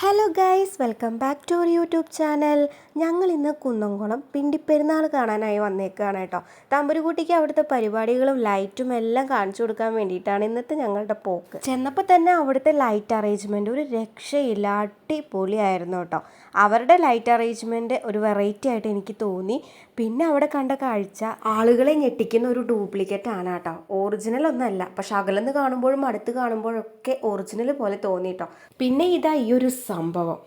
Hello guys, welcome back to our YouTube channel. ഞങ്ങൾ ഇന്ന് കുന്നംകുളം പിണ്ടിപ്പെരുന്നാൾ കാണാനായി വന്നേക്കാണ് കേട്ടോ. തമ്പുരുകുട്ടിക്ക് അവിടുത്തെ പരിപാടികളും ലൈറ്റും എല്ലാം കാണിച്ചു കൊടുക്കാൻ വേണ്ടിയിട്ടാണ് ഇന്നത്തെ ഞങ്ങളുടെ പോക്ക്. ചെന്നപ്പോൾ തന്നെ അവിടുത്തെ ലൈറ്റ് അറേഞ്ച്മെൻറ്റ് ഒരു രക്ഷയില്ല, അടിപൊളിയായിരുന്നു കേട്ടോ. അവരുടെ ലൈറ്റ് അറേഞ്ച്മെൻറ്റ് ഒരു വെറൈറ്റി ആയിട്ട് എനിക്ക് തോന്നി. പിന്നെ അവിടെ കണ്ട കാഴ്ച ആളുകളെ ഞെട്ടിക്കുന്ന ഒരു ഡ്യൂപ്ലിക്കേറ്റ് ആണ് കേട്ടോ. ഒറിജിനൽ ഒന്നല്ല, പക്ഷെ അകലെന്ന് കാണുമ്പോഴും അടുത്ത് കാണുമ്പോഴൊക്കെ ഒറിജിനൽ പോലെ തോന്നി കേട്ടോ. പിന്നെ ഇതാ ഈ ഒരു സംഭവം.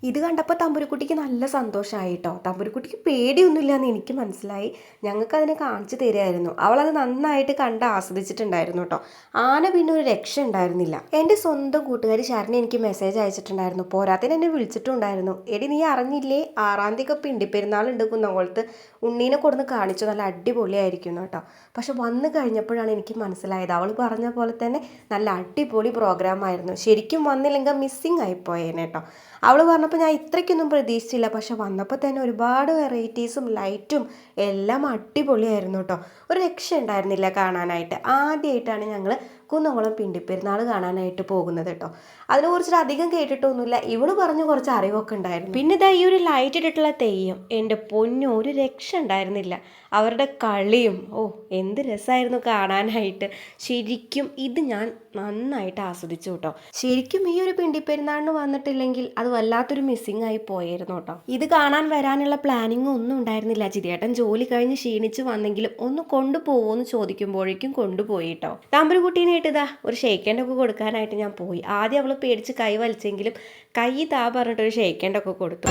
ഇത് കണ്ടപ്പോൾ തമ്പുരുക്കുട്ടിക്ക് നല്ല സന്തോഷമായി കേട്ടോ. തമ്പുരുക്കുട്ടിക്ക് പേടിയൊന്നുമില്ല എന്ന് എനിക്ക് മനസ്സിലായി. ഞങ്ങൾക്ക് അതിനെ കാണിച്ചു തരുമായിരുന്നു. അവളത് നന്നായിട്ട് കണ്ട് ആസ്വദിച്ചിട്ടുണ്ടായിരുന്നു കേട്ടോ. ആന പിന്നെ ഒരു രക്ഷ ഉണ്ടായിരുന്നില്ല. എൻ്റെ സ്വന്തം കൂട്ടുകാരി ശരണ എനിക്ക് മെസ്സേജ് അയച്ചിട്ടുണ്ടായിരുന്നു. പോരാത്തിന് എന്നെ വിളിച്ചിട്ടുണ്ടായിരുന്നു. എടി, നീ അറിഞ്ഞില്ലേ, 6-ാം തീയതി പിണ്ടിപ്പെരുന്നാളുണ്ട് കുന്നംകുളത്ത്, ഉണ്ണീനെ കൊടുന്ന് കാണിച്ചു, നല്ല അടിപൊളിയായിരിക്കുന്നു കേട്ടോ. പക്ഷെ വന്നു കഴിഞ്ഞപ്പോഴാണ് എനിക്ക് മനസ്സിലായത്, അവൾ പറഞ്ഞ പോലെ തന്നെ നല്ല അടിപൊളി പ്രോഗ്രാം ആയിരുന്നു. ശരിക്കും വന്നില്ലെങ്കിൽ മിസ്സിങ് ആയിപ്പോയേനെ കേട്ടോ. അവൾ പറഞ്ഞപ്പോൾ ഞാൻ ഇത്രയ്ക്കൊന്നും പ്രതീക്ഷിച്ചില്ല. പക്ഷെ വന്നപ്പോൾ തന്നെ ഒരുപാട് വെറൈറ്റീസും ലൈറ്റും എല്ലാം അടിപൊളിയായിരുന്നു കേട്ടോ. ഒരു രക്ഷ ഉണ്ടായിരുന്നില്ല കാണാനായിട്ട്. ആദ്യമായിട്ടാണ് ഞങ്ങൾ കുന്നംകുളം പിണ്ടിപ്പെരുന്നാൾ കാണാനായിട്ട് പോകുന്നത് കേട്ടോ. അതിനെക്കുറിച്ചിട്ട് അധികം കേട്ടിട്ടൊന്നുമില്ല. ഇവള് പറഞ്ഞ് കുറച്ച് അറിവൊക്കെ ഉണ്ടായിരുന്നു. പിന്നെ ഇതാ ഈ ഒരു ലൈറ്റ് ഇട്ടിട്ടുള്ള തെയ്യം, എൻ്റെ പൊന്നും, ഒരു രക്ഷ ഉണ്ടായിരുന്നില്ല. അവരുടെ കളിയും എന്ത് രസമായിരുന്നു കാണാനായിട്ട്. ശരിക്കും ഇത് ഞാൻ നന്നായിട്ട് ആസ്വദിച്ചു കേട്ടോ. ശരിക്കും ഈ ഒരു പിണ്ടിപ്പെരുന്നാളിന് വന്നിട്ടില്ലെങ്കിൽ അത് വല്ലാത്തൊരു മിസ്സിങ് ആയി പോയായിരുന്നു കേട്ടോ. ഇത് കാണാൻ വരാനുള്ള പ്ലാനിങ് ഒന്നും ഉണ്ടായിരുന്നില്ല. ജിതേട്ടൻ ജോലി കഴിഞ്ഞ് ക്ഷീണിച്ച് വന്നെങ്കിലും ഒന്ന് കൊണ്ടുപോകുമെന്ന് ചോദിക്കുമ്പോഴേക്കും കൊണ്ടുപോയി കേട്ടോ. തമ്പുരുകുട്ടീനെ ഇതാ ഒരു ഷെയ്ക്കൻ്റൊക്കെ കൊടുക്കാനായിട്ട് ഞാൻ പോയി. ആദ്യം അവൾ പേടിച്ച് കൈ വലിച്ചെങ്കിലും കൈ താ പറഞ്ഞിട്ടൊരു ഷെയ്ക്കൻ്റൊക്കെ കൊടുത്തു.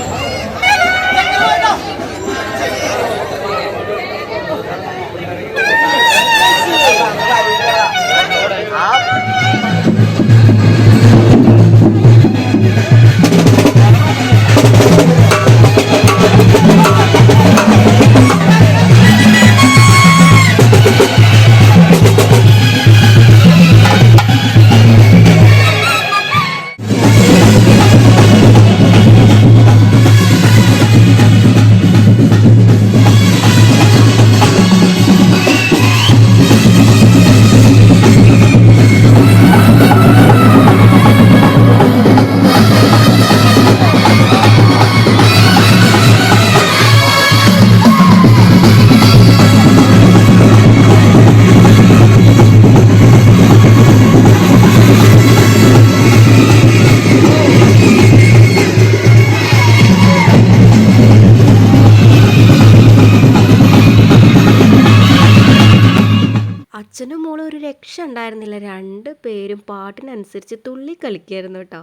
അച്ഛനും മോളും ഒരു രക്ഷ ഉണ്ടായിരുന്നില്ല. 2 പേരും പാട്ടിനനുസരിച്ച് തുള്ളി കളിക്കായിരുന്നു കേട്ടോ.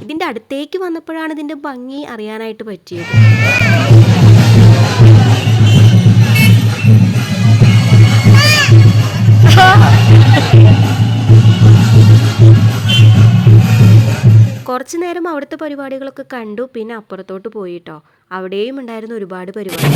ഇതിൻ്റെ അടുത്തേക്ക് വന്നപ്പോഴാണ് ഇതിൻ്റെ ഭംഗി അറിയാനായിട്ട് പറ്റിയത്. കുറച്ച് നേരം അവിടുത്തെ പരിപാടികളൊക്കെ കണ്ടു. പിന്നെ അപ്പുറത്തോട്ട് പോയിട്ടോ. അവിടെയും ഉണ്ടായിരുന്നു ഒരുപാട് പരിപാടി.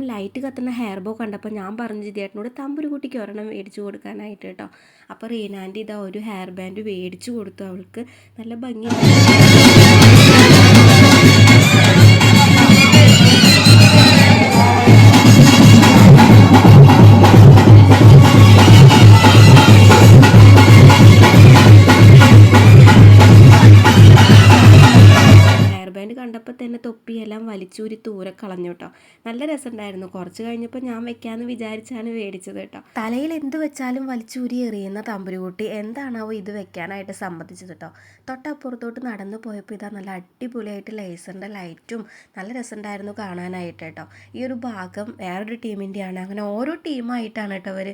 ലൈറ്റ് കത്തുന്ന ഹെയർ ബോ കണ്ടപ്പോൾ ഞാൻ പറഞ്ഞു ജിതേട്ടനോട് തമ്പുരുകുട്ടിക്ക് ഒരെണ്ണം മേടിച്ചു കൊടുക്കാനായിട്ട് കേട്ടോ. അപ്പോൾ റീനാൻ്റെ ഇതാ ഒരു ഹെയർ ബാൻഡ് മേടിച്ചു കൊടുത്തു. അവൾക്ക് നല്ല ഭംഗി. കണ്ടപ്പോൾ തന്നെ തൊപ്പിയെല്ലാം വലിച്ചൂരി ദൂരെ കളഞ്ഞു കേട്ടോ. നല്ല രസമുണ്ടായിരുന്നു. കുറച്ച് കഴിഞ്ഞപ്പോൾ ഞാൻ വെക്കാമെന്ന് വിചാരിച്ചാണ് മേടിച്ചത് കേട്ടോ. തലയിൽ എന്ത് വെച്ചാലും വലിച്ചൂരി എറിയുന്ന തമ്പുരുകുട്ടി എന്താണാവോ ഇത് വെക്കാനായിട്ട് സമ്മതിച്ചത് കേട്ടോ. തൊട്ടപ്പുറത്തോട്ട് നടന്നു പോയപ്പോൾ ഇതാ നല്ല അടിപൊളിയായിട്ട് ലേസറിൻ്റെ ലൈറ്റും നല്ല രസമുണ്ടായിരുന്നു കാണാനായിട്ട് കേട്ടോ. ഈ ഒരു ഭാഗം വേറൊരു ടീമിൻ്റെയാണ്. അങ്ങനെ ഓരോ ടീമായിട്ടാണ് കേട്ടോ അവർ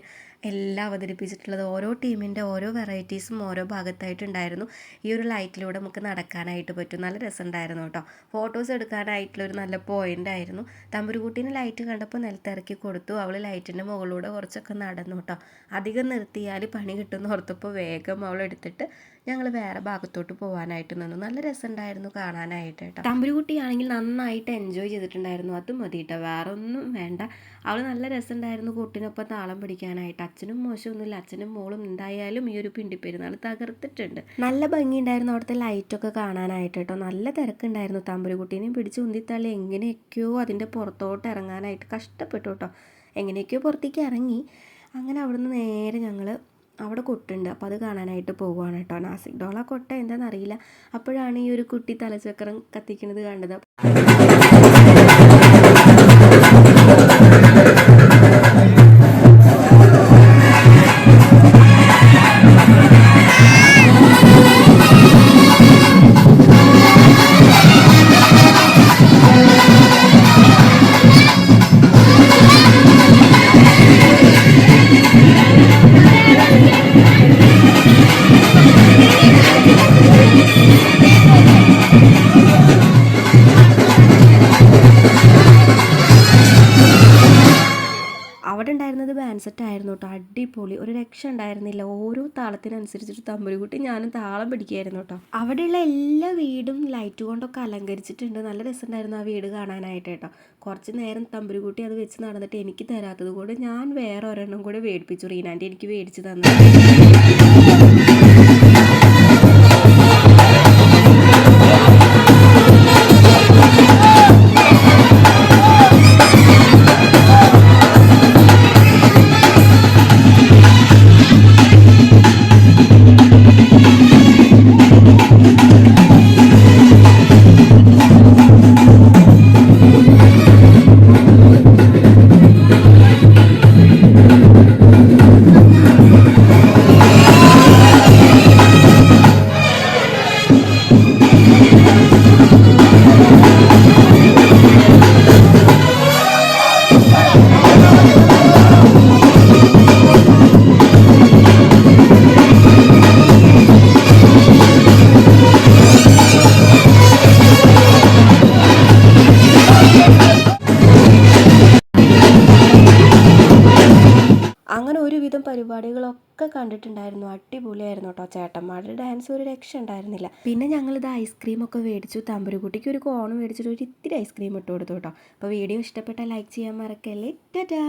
എല്ലാം അവതരിപ്പിച്ചിട്ടുള്ളത്. ഓരോ ടീമിൻ്റെ ഓരോ വെറൈറ്റീസും ഓരോ ഭാഗത്തായിട്ടുണ്ടായിരുന്നു. ഈ ഒരു ലൈറ്റിലൂടെ നമുക്ക് നടക്കാനായിട്ട് പറ്റും. നല്ല രസമുണ്ടായിരുന്നു കേട്ടോ. ഫോട്ടോസ് എടുക്കാനായിട്ടുള്ളൊരു നല്ല പോയിൻ്റ് ആയിരുന്നു. തമ്പുരുകുട്ടീനെ ലൈറ്റ് കണ്ടപ്പോൾ നിലത്തിറക്കി കൊടുത്തു. അവൾ ലൈറ്റിൻ്റെ മുകളിലൂടെ കുറച്ചൊക്കെ നടന്നു കേട്ടോ. അധികം നിർത്തിയാൽ പണി കിട്ടുമെന്ന് ഓർത്തപ്പോൾ വേഗം അവൾ എടുത്തിട്ട് ഞങ്ങൾ വേറെ ഭാഗത്തോട്ട് പോകാനായിട്ട് നിന്നു. നല്ല രസമുണ്ടായിരുന്നു കാണാനായിട്ട് കേട്ടോ. തമ്പുരുകുട്ടിയാണെങ്കിൽ നന്നായിട്ട് എൻജോയ് ചെയ്തിട്ടുണ്ടായിരുന്നു. അത് മതി കേട്ടോ, വേറെ ഒന്നും വേണ്ട. അവൾ നല്ല രസമുണ്ടായിരുന്നു കൂട്ടിനൊപ്പം താളം പിടിക്കാനായിട്ട്. അച്ഛനും മോശമൊന്നുമില്ല, അച്ഛനും മോളും എന്തായാലും ഈ ഒരു പിണ്ടിപ്പെരുന്നാൾ തകർത്തിട്ടുണ്ട്. നല്ല ഭംഗിയുണ്ടായിരുന്നു അവിടുത്തെ ലൈറ്റൊക്കെ കാണാനായിട്ട് കേട്ടോ. നല്ല തിരക്കുണ്ടായിരുന്നു. തമ്പുരുകുട്ടീനെയും പിടിച്ച് ഉന്തിത്തള്ളി എങ്ങനെയൊക്കെയോ അതിൻ്റെ പുറത്തോട്ട് ഇറങ്ങാനായിട്ട് കഷ്ടപ്പെട്ടു കേട്ടോ. എങ്ങനെയൊക്കെയോ പുറത്തേക്ക് ഇറങ്ങി. അങ്ങനെ അവിടുന്ന് നേരെ ഞങ്ങൾ അവിടെ കൊട്ടുണ്ട്, അപ്പോൾ അത് കാണാനായിട്ട് പോവുകയാണ് കേട്ടോ. നാസിക് ഡോള കൊട്ട എന്താണെന്നറിയില്ല. അപ്പോഴാണ് ഈ ഒരു കുട്ടി തലച്ചക്രം കത്തിക്കുന്നത് കണ്ടത്. അവിടെ ഉണ്ടായിരുന്നത് ബാൻഡ് സെറ്റ് ആയിരുന്നു കേട്ടോ. അടിപൊളി, ഒരു രക്ഷ ഉണ്ടായിരുന്നില്ല. ഓരോ താളത്തിനനുസരിച്ചിട്ട് തമ്പുരുകുട്ടി ഞാനും താളം പിടിക്കുകയായിരുന്നു കേട്ടോ. അവിടെയുള്ള എല്ലാ വീടും ലൈറ്റ് കൊണ്ടൊക്കെ അലങ്കരിച്ചിട്ടുണ്ട്. നല്ല രസമുണ്ടായിരുന്നു ആ വീട് കാണാനായിട്ട് കേട്ടോ. കുറച്ച് നേരം തമ്പുരുകുട്ടി അത് വെച്ച് നടന്നിട്ട് എനിക്ക് തരാത്തത് കൊണ്ട് ഞാൻ വേറെ ഒരെണ്ണം കൂടെ മേടിപ്പിച്ചു. റീനാൻ്റെ എനിക്ക് മേടിച്ച് തന്നു. അങ്ങനെ ഒരുവിധം പരിപാടികളൊക്കെ കണ്ടിട്ടുണ്ടായിരുന്നു. അടിപൊളിയായിരുന്നു കേട്ടോ. ചേട്ടന്മാരുടെ ഡാൻസ് ഒരു രക്ഷ ഉണ്ടായിരുന്നില്ല. പിന്നെ ഞങ്ങളിത് ഐസ്ക്രീമൊക്കെ മേടിച്ചു. തമ്പുരുകുട്ടിക്ക് ഒരു കോൺ മേടിച്ചിട്ട് ഒരു ഇത്തിരി ഐസ്ക്രീം ഇട്ട് കൊടുത്തു കേട്ടോ. അപ്പോൾ വീഡിയോ ഇഷ്ടപ്പെട്ടാൽ ലൈക്ക് ചെയ്യാൻ മറക്കല്ലേ. ടാറ്റാ.